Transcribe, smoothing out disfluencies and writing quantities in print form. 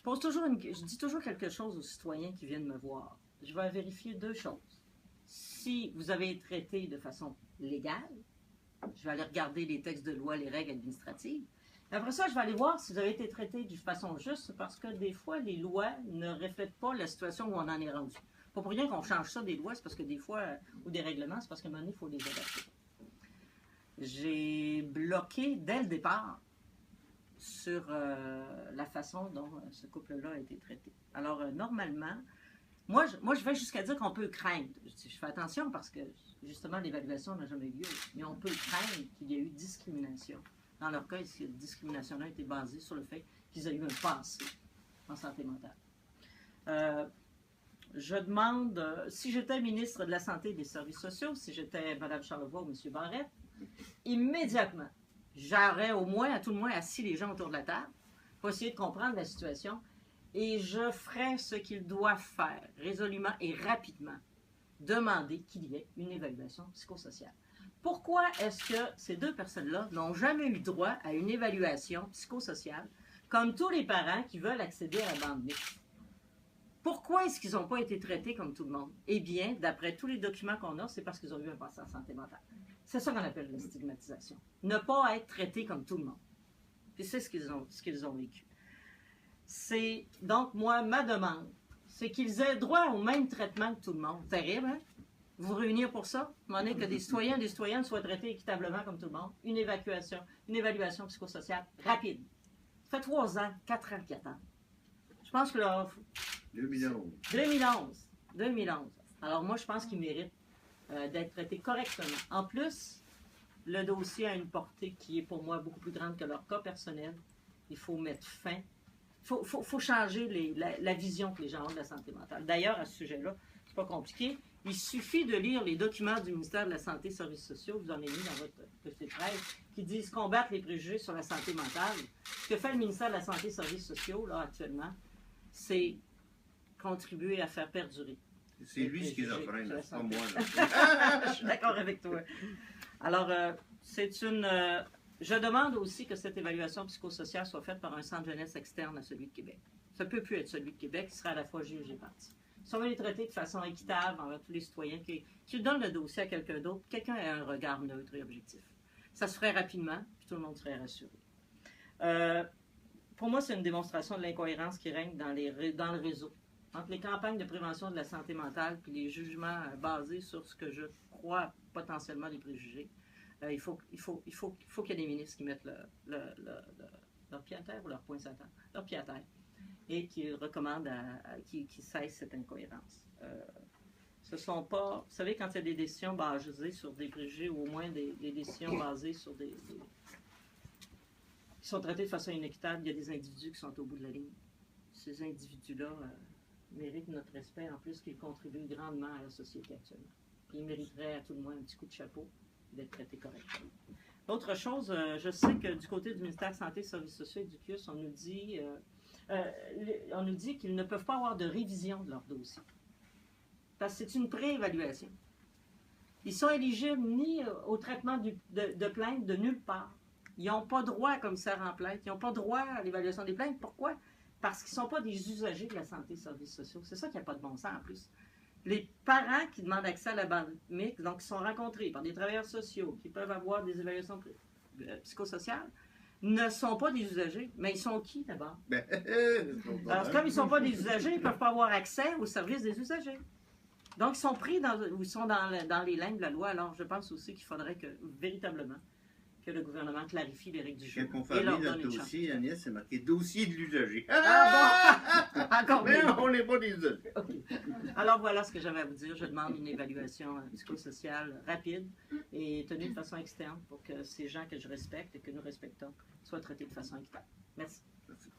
je dis toujours quelque chose aux citoyens qui viennent me voir. Je vais vérifier deux choses. Si vous avez été traité de façon légale, je vais aller regarder les textes de loi, les règles administratives. Après ça, je vais aller voir si vous avez été traité de façon juste, parce que des fois, les lois ne reflètent pas la situation où on en est rendu. Pas pour rien qu'on change ça des lois, c'est parce que des fois, ou des règlements, c'est parce qu'à un moment donné, il faut les adapter. J'ai bloqué dès le départ sur la façon dont ce couple-là a été traité. Alors, normalement, moi, je vais jusqu'à dire qu'on peut craindre. Je fais attention parce que, justement, l'évaluation n'a jamais eu lieu. Mais on peut craindre qu'il y ait eu discrimination. Dans leur cas, cette discrimination-là a été basée sur le fait qu'ils aient eu un passé en santé mentale. Je demande, si j'étais ministre de la Santé et des Services sociaux, si j'étais Mme Charlevoix ou M. Barrette, immédiatement, j'aurais au moins, à tout le moins, assis les gens autour de la table pour essayer de comprendre la situation et je ferais ce qu'ils doivent faire, résolument et rapidement, demander qu'il y ait une évaluation psychosociale. Pourquoi est-ce que ces deux personnes-là n'ont jamais eu droit à une évaluation psychosociale, comme tous les parents qui veulent accéder à la bande mixte? Pourquoi est-ce qu'ils n'ont pas été traités comme tout le monde? Eh bien, d'après tous les documents qu'on a, c'est parce qu'ils ont eu un passé en santé mentale. C'est ça qu'on appelle la stigmatisation. Ne pas être traité comme tout le monde. Puis c'est ce qu'ils ont vécu. Donc, moi, ma demande, c'est qu'ils aient droit au même traitement que tout le monde. Terrible, hein? Vous réunir pour ça? Demander que des citoyens et des citoyennes soient traités équitablement comme tout le monde. Une évaluation psychosociale rapide. Ça fait 3 ans, 4 ans qu'ils attendent. Je pense que là... 2011. Alors moi, je pense qu'ils méritent d'être traités correctement. En plus, le dossier a une portée qui est pour moi beaucoup plus grande que leur cas personnel. Il faut mettre fin. Il faut changer la vision que les gens ont de la santé mentale. D'ailleurs, à ce sujet-là, c'est pas compliqué. Il suffit de lire les documents du ministère de la Santé et des Services sociaux, vous en avez mis dans votre petite presse, qui disent combattre les préjugés sur la santé mentale. Ce que fait le ministère de la Santé et des Services sociaux, là, actuellement, c'est contribuer à faire perdurer. C'est lui ce qui les freine, c'est pas moi. Je suis d'accord avec toi. Alors, je demande aussi que cette évaluation psychosociale soit faite par un centre jeunesse externe à celui de Québec. Ça ne peut plus être celui de Québec, qui sera à la fois juge et partie. Si on veut les traiter de façon équitable envers tous les citoyens, qu'ils donnent le dossier à quelqu'un d'autre, quelqu'un ait un regard neutre et objectif. Ça se ferait rapidement, puis tout le monde serait rassuré. Pour moi, c'est une démonstration de l'incohérence qui règne dans le réseau. Entre les campagnes de prévention de la santé mentale et les jugements basés sur ce que je crois potentiellement des préjugés, il faut qu'il y ait des ministres qui mettent leur pied à terre ou leur poing à terre, leur pied à terre, et qui recommandent qui cessent cette incohérence. Ce sont pas... Vous savez, quand il y a des décisions basées sur des préjugés, ou au moins des décisions basées sur qui sont traitées de façon inéquitable, il y a des individus qui sont au bout de la ligne. Ces individus-là méritent notre respect, en plus qu'ils contribuent grandement à la société actuellement. Puis ils mériteraient à tout le moins un petit coup de chapeau d'être traités correctement. L'autre chose, je sais que du côté du ministère de la Santé, Services sociaux et du CIUS, on nous dit qu'ils ne peuvent pas avoir de révision de leur dossier. Parce que c'est une préévaluation. Ils sont éligibles ni au traitement de plainte de nulle part. Ils n'ont pas droit à commissaire en plainte. Ils n'ont pas droit à l'évaluation des plaintes. Pourquoi? Parce qu'ils ne sont pas des usagers de la santé et des services sociaux. C'est ça qui n'a pas de bon sens en plus. Les parents qui demandent accès à la bande mixte, donc qui sont rencontrés par des travailleurs sociaux, qui peuvent avoir des évaluations psychosociales, ne sont pas des usagers. Mais ils sont qui d'abord? Alors, comme ils ne sont pas des usagers, ils ne peuvent pas avoir accès aux services des usagers. Donc, ils sont pris dans les lignes de la loi. Alors, je pense aussi qu'il faudrait véritablement que le gouvernement clarifie les règles du jeu. Quand on fait notre dossier, Agnès, c'est marqué dossier de l'usager. Ah bon? Encore Mais mieux. on n'est pas des usagers. Okay. Alors voilà ce que j'avais à vous dire. Je demande une évaluation psychosociale rapide et tenue de façon externe pour que ces gens que je respecte et que nous respectons soient traités de façon équitable. Merci. Merci.